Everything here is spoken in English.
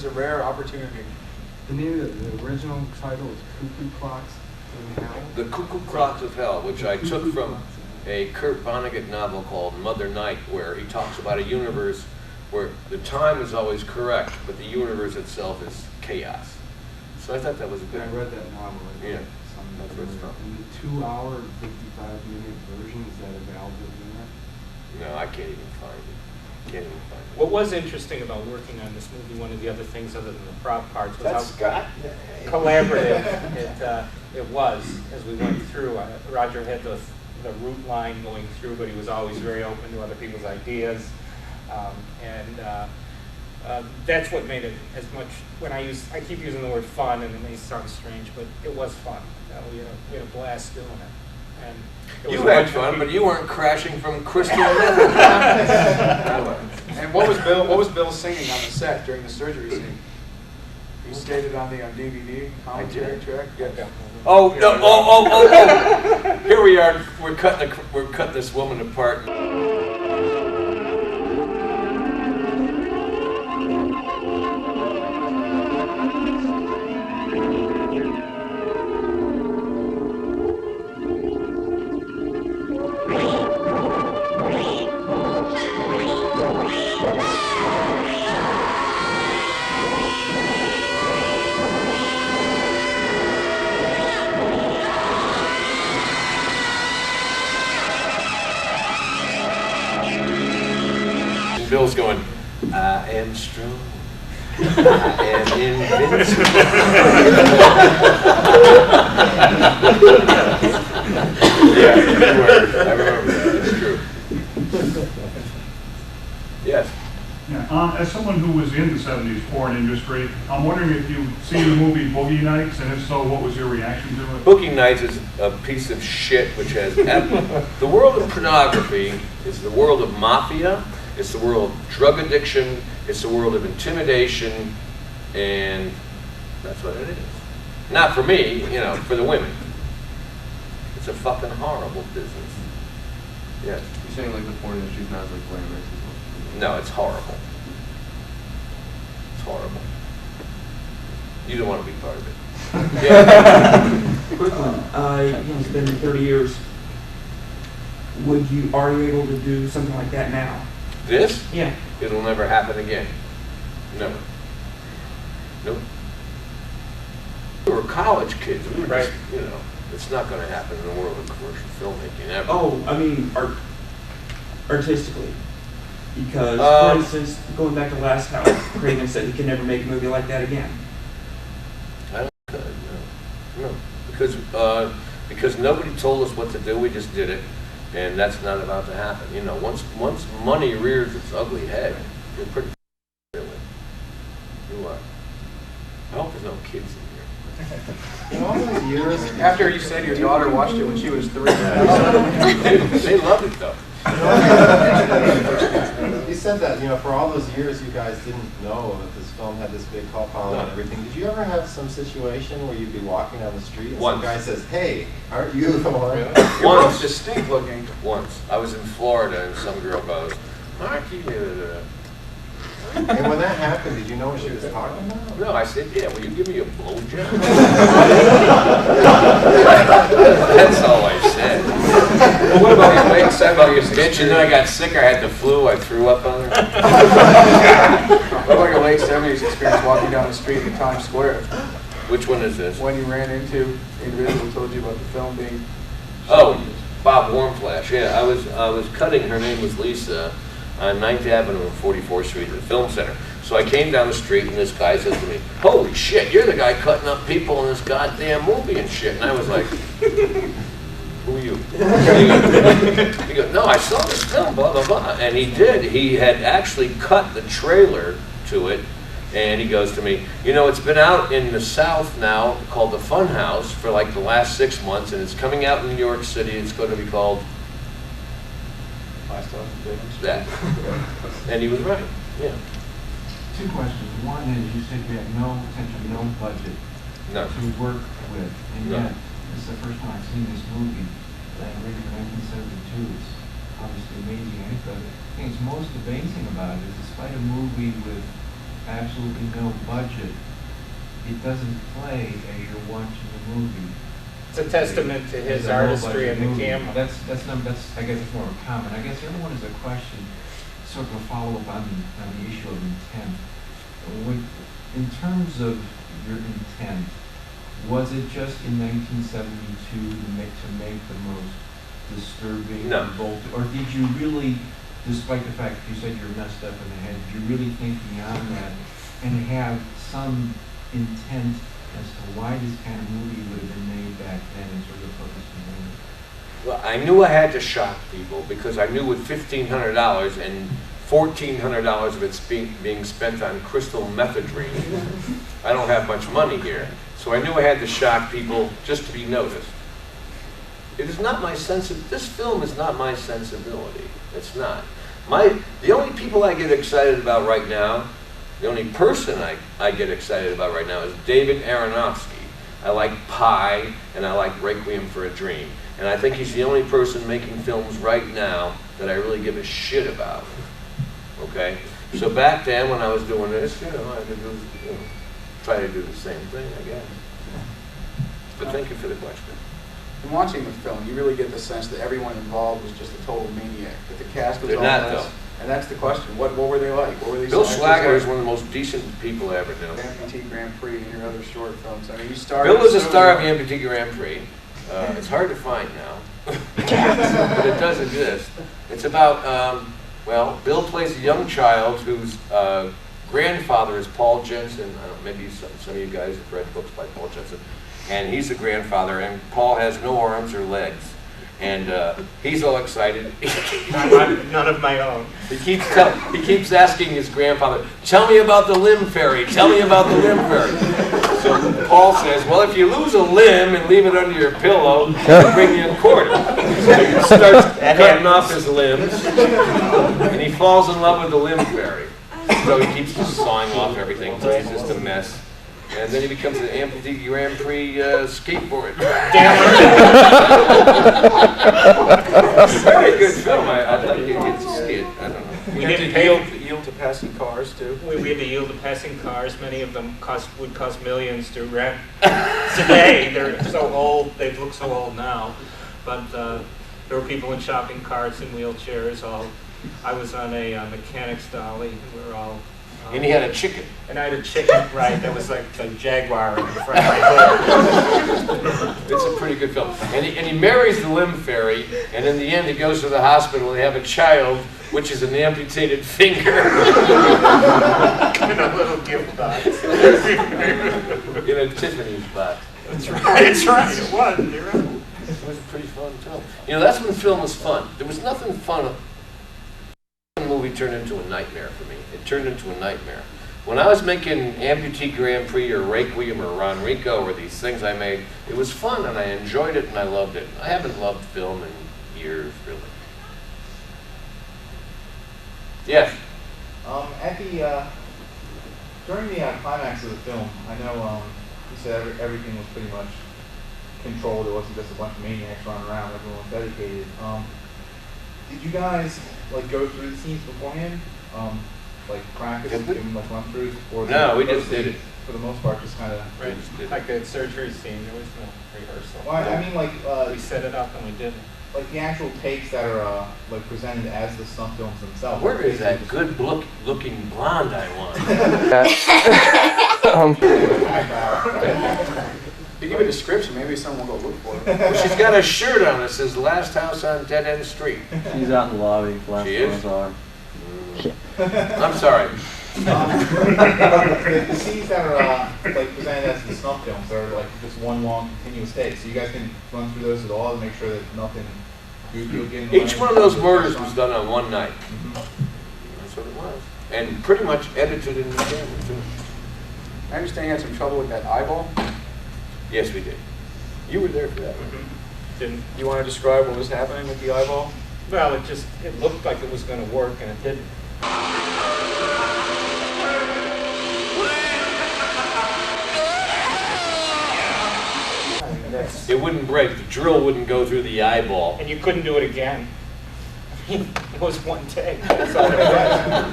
a rare opportunity. The name of the original title is Cuckoo Clocks in Hell. The Cuckoo Clocks of Hell, which I took from a Kurt Vonnegut novel called Mother Night, where he talks about a universe where the time is always correct, but the universe itself is chaos. So I thought that was a good. I read that novel. Yeah, that's where it's from. And the 2-hour, 55-minute version, is that available anywhere? No, I can't even find it. Can't even find it. What was interesting about working on this movie, one of the other things other than the prop parts, was That's Scott. how collaborative it was as we went through. Roger had the route line going through, but he was always very open to other people's ideas. That's what made it as much, I keep using the word fun, and it may sound strange, but it was fun. We had a blast doing it. And it You was had much fun, but you weren't crashing from crystal meth. And what was Bill singing on the set during the surgery scene? He stated on the DVD commentary track. Yeah. Oh no! Oh! Here we are. We're cutting this woman apart. Bill's going, I am strong. I am invincible. Yeah, I remember that. It's true. Yes. Yeah. As someone who was in the 70s porn industry, I'm wondering if you've seen the movie Boogie Nights, and if so, what was your reaction to it? Boogie Nights is a piece of shit which has the world of pornography is the world of mafia. It's the world of drug addiction, it's the world of intimidation, and that's what it is. Not for me, for the women. It's a fucking horrible business. Yes. You're saying like the porn industry's not like glamorous as well? No, it's horrible. It's horrible. You don't want to be part of it. Yeah. Quick one. It's been 30 years. Are you able to do something like that now? This? Yeah. It'll never happen again. Never. Nope. We were college kids. We were Right. just, it's not going to happen in the world of commercial filmmaking ever. Oh, I mean, artistically. Because, for instance, going back to Last House, Craven said he can never make a movie like that again. I don't think no. Because nobody told us what to do. We just did it. And that's not about to happen. Once money rears its ugly head, you're pretty really. You are. I hope there's no kids in here. In all those years, after you said your daughter watched it when she was 3. They loved it though. You said that, for all those years you guys didn't know that this film had this big cult following and everything. Did you ever have some situation where you'd be walking down the street and some guy says, hey, aren't you the one? You're both distinct looking. Once. I was in Florida and some girl goes, aren't you? And when that happened, did you know what she was talking about? No, I said, yeah, will you give me a blowjob? That's all I said. Well, what about your late 70s bitch? And then I got sick, I had the flu, I threw up on her. What about your late 70s experience walking down the street in Times Square? Which one is this? When you ran into the individual who told you about the film being... Oh, Bob Warmflash, yeah. I was cutting, her name was Lisa, on 9th Avenue and 44th Street at the Film Center. So I came down the street and this guy says to me, holy shit, you're the guy cutting up people in this goddamn movie and shit. And I was like, who are you? He goes, no, I saw this film, blah, blah, blah. And he did. He had actually cut the trailer to it. And he goes to me, it's been out in the South now called the Fun House for like the last 6 months. And it's coming out in New York City. It's going to be called that. And he was right. Yeah. 2 questions. One is, you said you had essentially no budget to work with, and yet this is the first time I've seen this movie that I read in 1972. It's obviously amazing. I think it's most amazing about it is, despite a movie with absolutely no budget, it doesn't play as you're watching the movie. It's a testament to his It's a artistry low-budget and the movie. camera. I guess it's more of a comment. I guess the other one is a question, sort of a follow-up on the issue of intent. In terms of your intent, was it just in 1972 to make the most disturbing, No. revolting, or did you really, despite the fact that you said you're messed up in the head, did you really think beyond that and have some intent as to why this kind of movie would have been made back then and sort of the purpose behind it? Well, I knew I had to shock people because I knew with $1,500 and $1,400 of it's being spent on crystal methadone, I don't have much money here. So I knew I had to shock people just to be noticed. It is not my this film is not my sensibility. It's not. The only people I get excited about right now, the only person I get excited about right now is David Aronofsky. I like Pi and I like Requiem for a Dream. And I think he's the only person making films right now that I really give a shit about. Okay? So back then when I was doing this, I had to do, try to do the same thing, I guess. But thank you for the question. In watching the film, you really get the sense that everyone involved was just a total maniac, that the cast was They're all not, nuts. though. And that's the question. What were they like? What were these Bill actors Schlageter like? is one of the most decent people I ever knew. Amputee Grand Prix and your other short films. I mean, you started. Bill is a so star of the young. Amputee Grand Prix. It's hard to find now, but it does exist. It's about, well, Bill plays a young child whose grandfather is Paul Jensen. I don't know, maybe some of you guys have read books by Paul Jensen. And he's the grandfather, and Paul has no arms or legs. And he's all excited. None of my own. He keeps asking his grandfather, "Tell me about the limb fairy. Tell me about the limb fairy." So Paul says, "Well, if you lose a limb and leave it under your pillow, it'll bring you a quarter." So he starts cutting off his limbs, and he falls in love with the limb fairy. So he keeps just sawing off everything until he's just a mess. And then he becomes an Amputee Grand Prix skateboard. It's a very good film. I'd like you to get to see it. I don't know. We had to yield to passing cars, too. We had to yield to passing cars. Many of them would cost millions to rent. Today, they're so old, they look so old now. But there were people in shopping carts and wheelchairs. I was on a mechanic's dolly. We were all... And he had a chicken. And I had a chicken, right, that was like a jaguar in the front of my hood. It's a pretty good film. And he marries the limb fairy, and in the end he goes to the hospital and they have a child, which is an amputated finger. In a little gift box. In a Tiffany's box. That's right, it was, you're right. It was a pretty fun film. That's when film was fun. There was nothing fun. The movie turned into a nightmare for me. It turned into a nightmare. When I was making Amputee Grand Prix or Requiem or Ronrico or these things I made, it was fun and I enjoyed it and I loved it. I haven't loved film in years, really. Yes? During the climax of the film, I know you said everything was pretty much controlled. It wasn't just a bunch of maniacs running around. Everyone was dedicated. Did you guys go through the scenes beforehand? Practice, give them run-throughs? No, we just did it. For the most part, just kind of... Right, like the surgery scene, there was no rehearsal. Well, I mean, we set it up and we did it. Like the actual takes that are presented as the stunt films themselves. Where is that good looking blonde I want? If you give a description, maybe someone will go look for it. Well, she's got a shirt on that says Last House on Dead End Street. She's out in the lobby. She is? I'm sorry. The scenes that are presented as the stunt films are just one long continuous take. So you guys can run through those at all to make sure that nothing goofy will get in the way. Each one of those murders was done on one night. That's what it was. And pretty much edited in the camera, too. I understand you had some trouble with that eyeball. Yes, we did. You were there for that. Didn't. You want to describe what was happening with the eyeball? Well, it looked like it was going to work and it didn't. It wouldn't break. The drill wouldn't go through the eyeball. And you couldn't do it again. It was one take. That's all it was.